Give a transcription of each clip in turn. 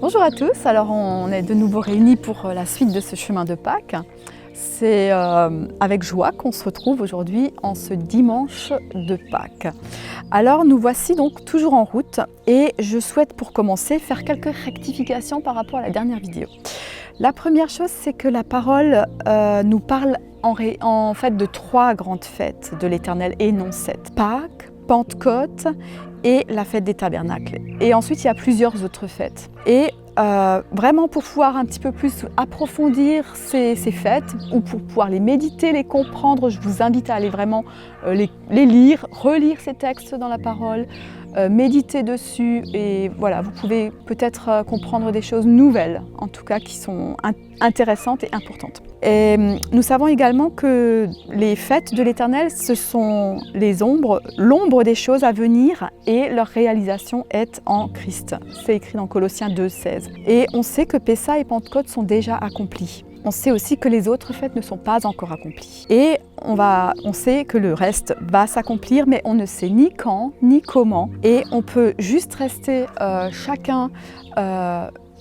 Bonjour à tous, alors on est de nouveau réunis pour la suite de ce chemin de Pâques. C'est avec joie qu'on se retrouve aujourd'hui en ce dimanche de Pâques. Alors nous voici donc toujours en route et je souhaite pour commencer faire quelques rectifications par rapport à la dernière vidéo. La première chose, c'est que la parole nous parle en fait de 3 grandes fêtes de l'Éternel et non 7. Pâques, Pentecôte et la fête des tabernacles. Et ensuite, il y a plusieurs autres fêtes. Et vraiment pour pouvoir un petit peu plus approfondir ces fêtes ou pour pouvoir les méditer, les comprendre, je vous invite à aller vraiment les lire, relire ces textes dans la parole, méditer dessus et voilà, vous pouvez peut-être comprendre des choses nouvelles, en tout cas qui sont intéressantes et importantes. Et nous savons également que les fêtes de l'Éternel, ce sont l'ombre des choses à venir et leur réalisation est en Christ. C'est écrit dans Colossiens 2,16. Et on sait que Pessa et Pentecôte sont déjà accomplis. On sait aussi que les autres fêtes ne sont pas encore accomplies. Et on sait que le reste va s'accomplir, mais on ne sait ni quand, ni comment. Et on peut juste rester chacun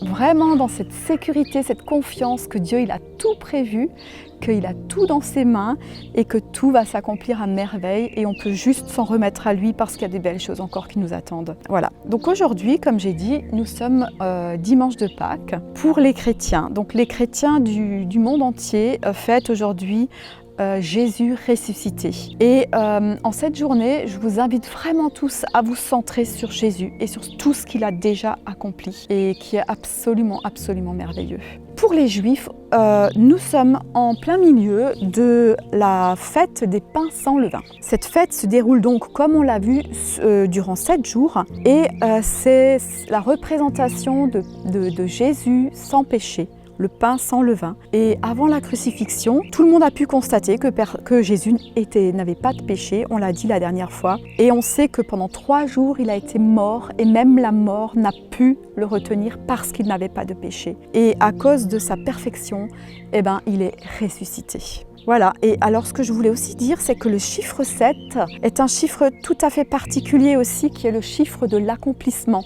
vraiment dans cette sécurité, cette confiance que Dieu il a tout prévu, qu'il a tout dans ses mains et que tout va s'accomplir à merveille et on peut juste s'en remettre à lui parce qu'il y a des belles choses encore qui nous attendent. Voilà, donc aujourd'hui, comme j'ai dit, nous sommes dimanche de Pâques pour les chrétiens. Donc les chrétiens du monde entier fêtent aujourd'hui Jésus ressuscité. Et en cette journée, je vous invite vraiment tous à vous centrer sur Jésus et sur tout ce qu'il a déjà accompli et qui est absolument, absolument merveilleux. Pour les Juifs, nous sommes en plein milieu de la fête des pains sans levain. Cette fête se déroule donc, comme on l'a vu, durant 7 jours et c'est la représentation de Jésus sans péché. Le pain sans levain. Et avant la crucifixion, tout le monde a pu constater que Jésus n'avait pas de péché, on l'a dit la dernière fois. Et on sait que pendant 3 jours, il a été mort et même la mort n'a pu le retenir parce qu'il n'avait pas de péché. Et à cause de sa perfection, il est ressuscité. Voilà, et alors ce que je voulais aussi dire, c'est que le chiffre 7 est un chiffre tout à fait particulier aussi, qui est le chiffre de l'accomplissement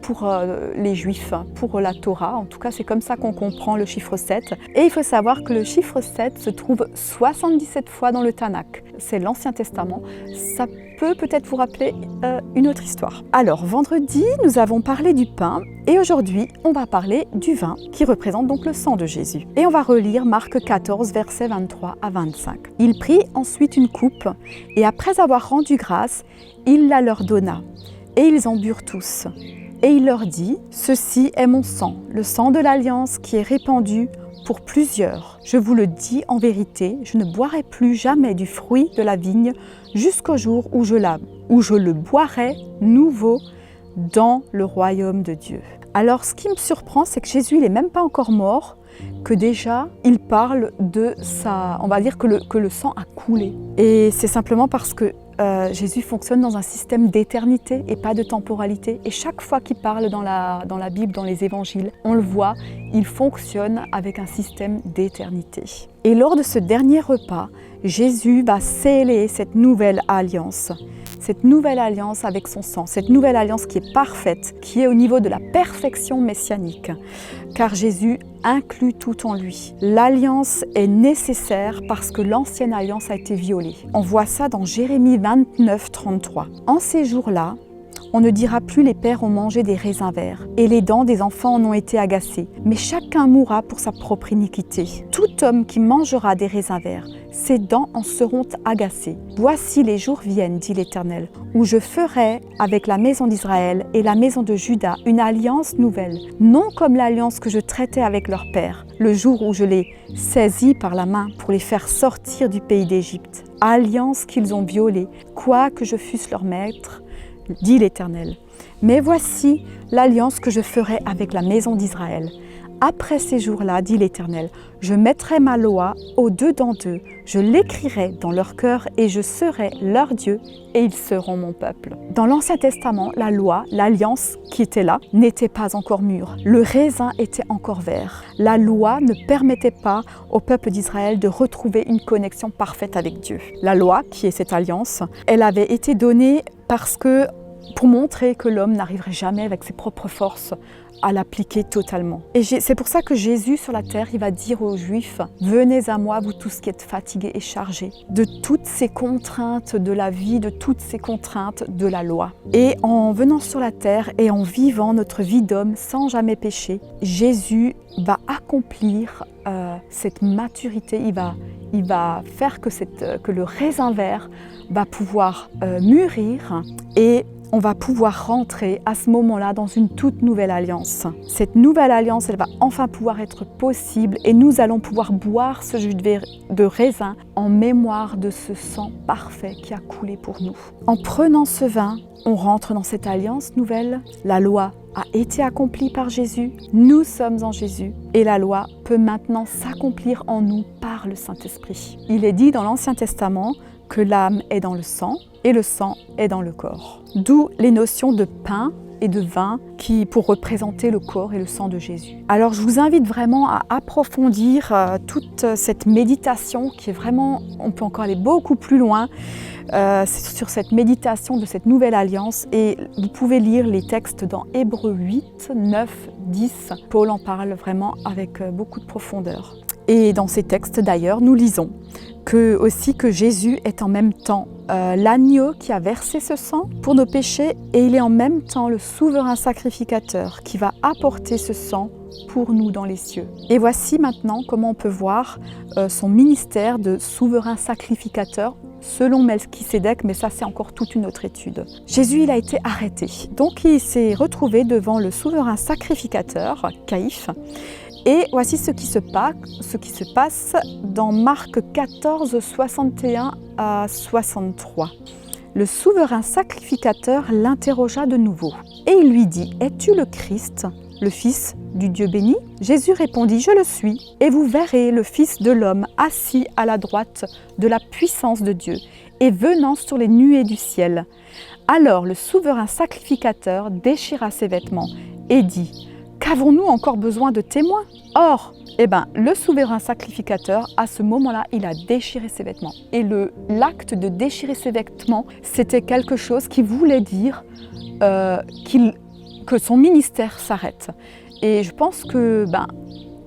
pour les Juifs, pour la Torah. En tout cas, c'est comme ça qu'on comprend le chiffre 7. Et il faut savoir que le chiffre 7 se trouve 77 fois dans le Tanakh. C'est l'Ancien Testament. Ça peut-être vous rappeler une autre histoire. Alors, vendredi, nous avons parlé du pain et aujourd'hui, on va parler du vin qui représente donc le sang de Jésus. Et on va relire Marc 14, versets 23 à 25. Il prit ensuite une coupe et après avoir rendu grâce, il la leur donna. Et ils en burent tous. Et il leur dit, « Ceci est mon sang, le sang de l'alliance qui est répandu pour plusieurs. Je vous le dis en vérité, je ne boirai plus jamais du fruit de la vigne jusqu'au jour où je le boirai nouveau dans le royaume de Dieu. » Alors ce qui me surprend, c'est que Jésus n'est même pas encore mort, que déjà il parle de ça, on va dire que le sang a coulé. Et c'est simplement parce que Jésus fonctionne dans un système d'éternité et pas de temporalité. Et chaque fois qu'il parle dans la Bible, dans les évangiles, on le voit, il fonctionne avec un système d'éternité. Et lors de ce dernier repas, Jésus va sceller cette nouvelle alliance avec son sang, cette nouvelle alliance qui est parfaite, qui est au niveau de la perfection messianique, car Jésus inclut tout en lui. L'alliance est nécessaire parce que l'ancienne alliance a été violée. On voit ça dans Jérémie 29, 33. En ces jours-là, on ne dira plus les pères ont mangé des raisins verts et les dents des enfants en ont été agacées, mais chacun mourra pour sa propre iniquité. Tout homme qui mangera des raisins verts, ses dents en seront agacées. Voici les jours viennent, dit l'Éternel, où je ferai avec la maison d'Israël et la maison de Juda une alliance nouvelle, non comme l'alliance que je traitais avec leur père, le jour où je les saisis par la main pour les faire sortir du pays d'Égypte. Alliance qu'ils ont violée, quoique je fusse leur maître, dit l'Éternel. Mais voici l'alliance que je ferai avec la maison d'Israël. Après ces jours-là, dit l'Éternel, je mettrai ma loi au-dedans d'eux, je l'écrirai dans leur cœur et je serai leur Dieu et ils seront mon peuple. Dans l'Ancien Testament, la loi, l'alliance qui était là, n'était pas encore mûre. Le raisin était encore vert. La loi ne permettait pas au peuple d'Israël de retrouver une connexion parfaite avec Dieu. La loi, qui est cette alliance, elle avait été donnée parce que pour montrer que l'homme n'arriverait jamais avec ses propres forces à l'appliquer totalement. Et c'est pour ça que Jésus sur la terre, il va dire aux Juifs, « Venez à moi, vous tous qui êtes fatigués et chargés, de toutes ces contraintes de la vie, de toutes ces contraintes de la loi. » Et en venant sur la terre et en vivant notre vie d'homme sans jamais pécher, Jésus va accomplir cette maturité, il va faire que le raisin vert va pouvoir mûrir et on va pouvoir rentrer à ce moment-là dans une toute nouvelle alliance. Cette nouvelle alliance, elle va enfin pouvoir être possible et nous allons pouvoir boire ce jus de raisin en mémoire de ce sang parfait qui a coulé pour nous. En prenant ce vin, on rentre dans cette alliance nouvelle. La loi a été accomplie par Jésus, nous sommes en Jésus et la loi peut maintenant s'accomplir en nous par le Saint-Esprit. Il est dit dans l'Ancien Testament que l'âme est dans le sang et le sang est dans le corps. D'où les notions de pain et de vin pour représenter le corps et le sang de Jésus. Alors je vous invite vraiment à approfondir toute cette méditation qui est vraiment, on peut encore aller beaucoup plus loin sur cette méditation de cette nouvelle alliance et vous pouvez lire les textes dans Hébreux 8, 9, 10. Paul en parle vraiment avec beaucoup de profondeur. Et dans ces textes d'ailleurs, nous lisons aussi que Jésus est en même temps l'agneau qui a versé ce sang pour nos péchés et il est en même temps le souverain sacrificateur qui va apporter ce sang pour nous dans les cieux. Et voici maintenant comment on peut voir son ministère de souverain sacrificateur selon Melchisédek, mais ça c'est encore toute une autre étude. Jésus il a été arrêté, donc il s'est retrouvé devant le souverain sacrificateur, Caïphe. Et voici ce qui se passe dans Marc 14, 61 à 63. Le souverain sacrificateur l'interrogea de nouveau et il lui dit « Es-tu le Christ, le Fils du Dieu béni ?» Jésus répondit « Je le suis, et vous verrez le Fils de l'homme assis à la droite de la puissance de Dieu et venant sur les nuées du ciel. » Alors le souverain sacrificateur déchira ses vêtements et dit « Qu'avons-nous encore besoin de témoins ?» Or, le souverain sacrificateur, à ce moment-là, il a déchiré ses vêtements. Et l'acte de déchirer ses vêtements, c'était quelque chose qui voulait dire que son ministère s'arrête. Et je pense que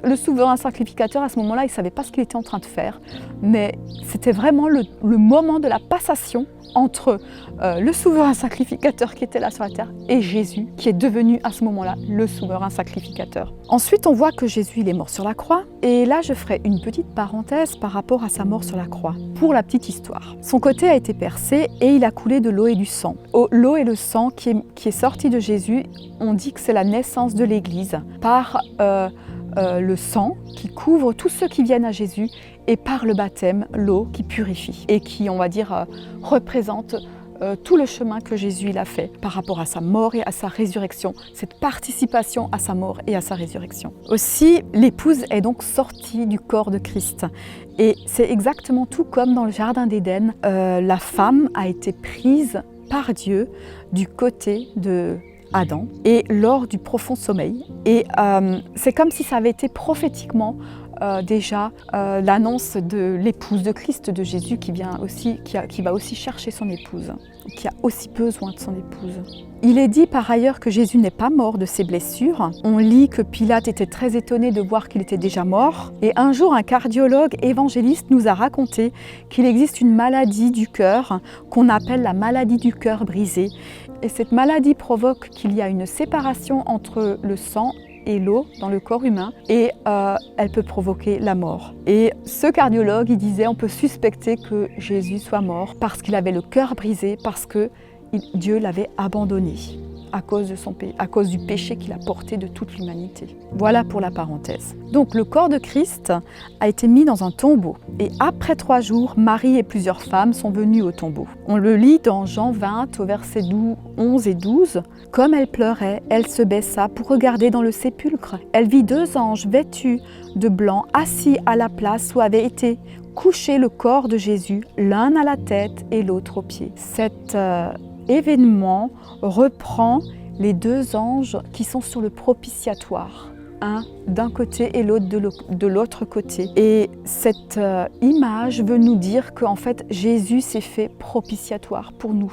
le souverain sacrificateur, à ce moment-là, il ne savait pas ce qu'il était en train de faire, mais c'était vraiment le moment de la passation entre le souverain sacrificateur qui était là sur la terre et Jésus, qui est devenu à ce moment-là le souverain sacrificateur. Ensuite, on voit que Jésus il est mort sur la croix, et là je ferai une petite parenthèse par rapport à sa mort sur la croix, pour la petite histoire. Son côté a été percé et il a coulé de l'eau et du sang. L'eau et le sang qui est sorti de Jésus, on dit que c'est la naissance de l'Église par le sang qui couvre tous ceux qui viennent à Jésus et par le baptême, l'eau qui purifie et qui, on va dire, représente tout le chemin que Jésus il a fait par rapport à sa mort et à sa résurrection, cette participation à sa mort et à sa résurrection. Aussi, l'épouse est donc sortie du corps de Christ. Et c'est exactement tout comme dans le Jardin d'Éden, la femme a été prise par Dieu du côté de Adam et lors du profond sommeil. Et c'est comme si ça avait été prophétiquement déjà l'annonce de l'épouse de Christ, de Jésus qui va aussi chercher son épouse, qui a aussi besoin de son épouse. Il est dit par ailleurs que Jésus n'est pas mort de ses blessures. On lit que Pilate était très étonné de voir qu'il était déjà mort. Et un jour, un cardiologue évangéliste nous a raconté qu'il existe une maladie du cœur qu'on appelle la maladie du cœur brisé. Et cette maladie provoque qu'il y a une séparation entre le sang et l'eau dans le corps humain et elle peut provoquer la mort. Et ce cardiologue, il disait on peut suspecter que Jésus soit mort parce qu'il avait le cœur brisé, parce que Dieu l'avait abandonné à cause du péché qu'il a porté de toute l'humanité. Voilà pour la parenthèse. Donc le corps de Christ a été mis dans un tombeau et après 3 jours, Marie et plusieurs femmes sont venues au tombeau. On le lit dans Jean 20 au verset 11 et 12. Comme elle pleurait, elle se baissa pour regarder dans le sépulcre. Elle vit 2 anges vêtus de blanc assis à la place où avait été couché le corps de Jésus, l'un à la tête et l'autre aux pieds. Cet événement reprend les 2 anges qui sont sur le propitiatoire, un d'un côté et l'autre de l'autre côté. Et cette image veut nous dire qu'en fait Jésus s'est fait propitiatoire pour nous.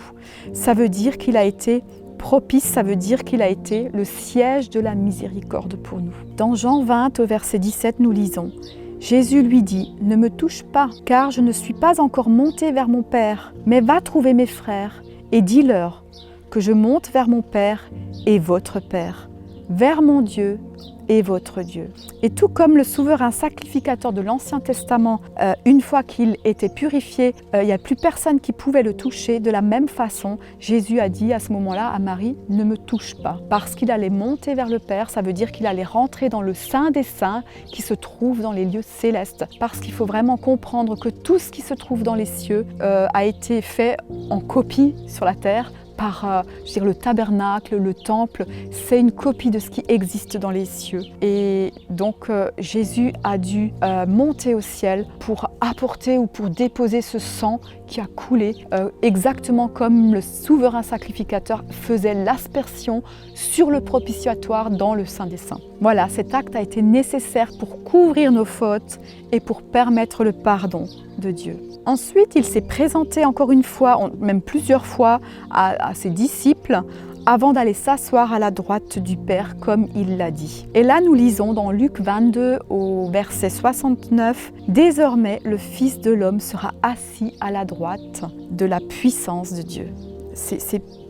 Ça veut dire qu'il a été propice, ça veut dire qu'il a été le siège de la miséricorde pour nous. Dans Jean 20, au verset 17, nous lisons « Jésus lui dit, ne me touche pas, car je ne suis pas encore monté vers mon Père, mais va trouver mes frères et dis-leur que je monte vers mon Père et votre Père, vers mon Dieu et votre Dieu. » Et tout comme le souverain sacrificateur de l'Ancien Testament, une fois qu'il était purifié, il n'y a plus personne qui pouvait le toucher. De la même façon, Jésus a dit à ce moment-là à Marie, ne me touche pas, parce qu'il allait monter vers le Père, ça veut dire qu'il allait rentrer dans le Saint des Saints qui se trouve dans les lieux célestes, parce qu'il faut vraiment comprendre que tout ce qui se trouve dans les cieux a été fait en copie sur la terre, par le tabernacle, le temple, c'est une copie de ce qui existe dans les cieux. Et donc Jésus a dû monter au ciel pour apporter ou pour déposer ce sang qui a coulé, exactement comme le souverain sacrificateur faisait l'aspersion sur le propitiatoire dans le Saint des Saints. Voilà, cet acte a été nécessaire pour couvrir nos fautes et pour permettre le pardon de Dieu. Ensuite, il s'est présenté encore une fois, même plusieurs fois, à ses disciples avant d'aller s'asseoir à la droite du Père, comme il l'a dit. Et là, nous lisons dans Luc 22, au verset 69, « Désormais, le Fils de l'homme sera assis à la droite de la puissance de Dieu. »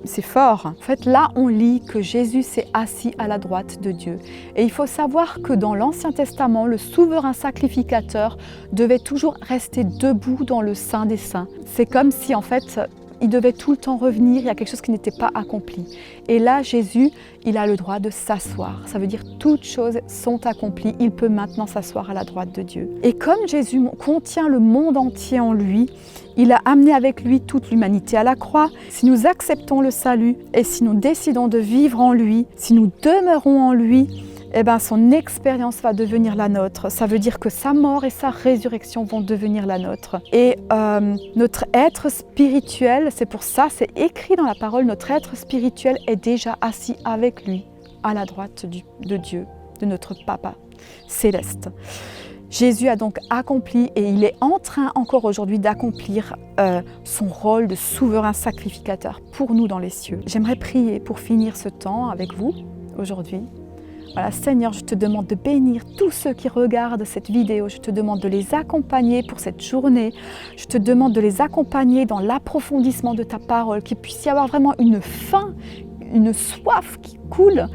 C'est fort. En fait, là, on lit que Jésus s'est assis à la droite de Dieu. Et il faut savoir que dans l'Ancien Testament, le souverain sacrificateur devait toujours rester debout dans le Saint des Saints. C'est comme si, en fait, il devait tout le temps revenir, il y a quelque chose qui n'était pas accompli. Et là, Jésus, il a le droit de s'asseoir. Ça veut dire toutes choses sont accomplies, il peut maintenant s'asseoir à la droite de Dieu. Et comme Jésus contient le monde entier en lui, il a amené avec lui toute l'humanité à la croix. Si nous acceptons le salut et si nous décidons de vivre en lui, si nous demeurons en lui, eh bien, son expérience va devenir la nôtre. Ça veut dire que sa mort et sa résurrection vont devenir la nôtre. Et notre être spirituel, c'est pour ça, c'est écrit dans la parole, notre être spirituel est déjà assis avec lui, à la droite de Dieu, de notre Papa céleste. Jésus a donc accompli et il est en train encore aujourd'hui d'accomplir son rôle de souverain sacrificateur pour nous dans les cieux. J'aimerais prier pour finir ce temps avec vous aujourd'hui. Voilà, Seigneur, je te demande de bénir tous ceux qui regardent cette vidéo. Je te demande de les accompagner pour cette journée. Je te demande de les accompagner dans l'approfondissement de ta parole, qu'il puisse y avoir vraiment une faim, une soif qui coule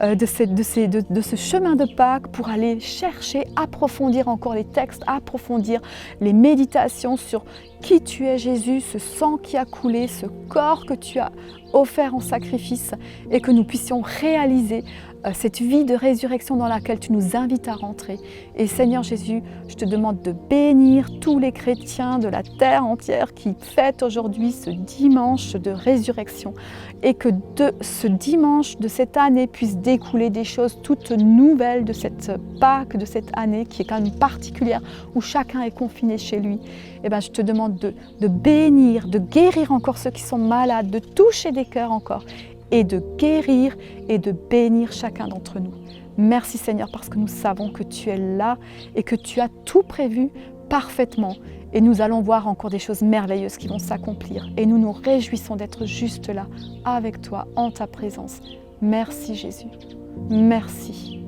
de ce chemin de Pâques pour aller chercher, approfondir encore les textes, approfondir les méditations sur qui tu es Jésus, ce sang qui a coulé, ce corps que tu as offert en sacrifice et que nous puissions réaliser cette vie de résurrection dans laquelle tu nous invites à rentrer. Et Seigneur Jésus, je te demande de bénir tous les chrétiens de la terre entière qui fêtent aujourd'hui ce dimanche de résurrection et que de ce dimanche de cette année puisse découler des choses toutes nouvelles de cette Pâques, de cette année qui est quand même particulière où chacun est confiné chez lui. Et ben, je te demande de bénir, de guérir encore ceux qui sont malades, de toucher des cœurs encore et de guérir et de bénir chacun d'entre nous. Merci Seigneur parce que nous savons que tu es là et que tu as tout prévu parfaitement. Et nous allons voir encore des choses merveilleuses qui vont s'accomplir. Et nous nous réjouissons d'être juste là, avec toi, en ta présence. Merci Jésus. Merci.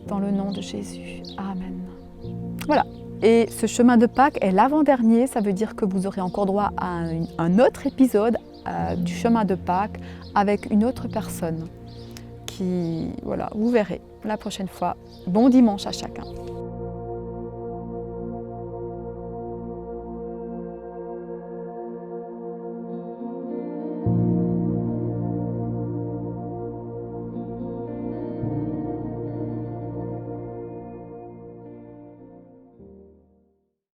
Dans le nom de Jésus. Amen. Voilà. Et ce chemin de Pâques est l'avant-dernier. Ça veut dire que vous aurez encore droit à un autre épisode du chemin de Pâques avec une autre personne qui, voilà, vous verrez la prochaine fois. Bon dimanche à chacun.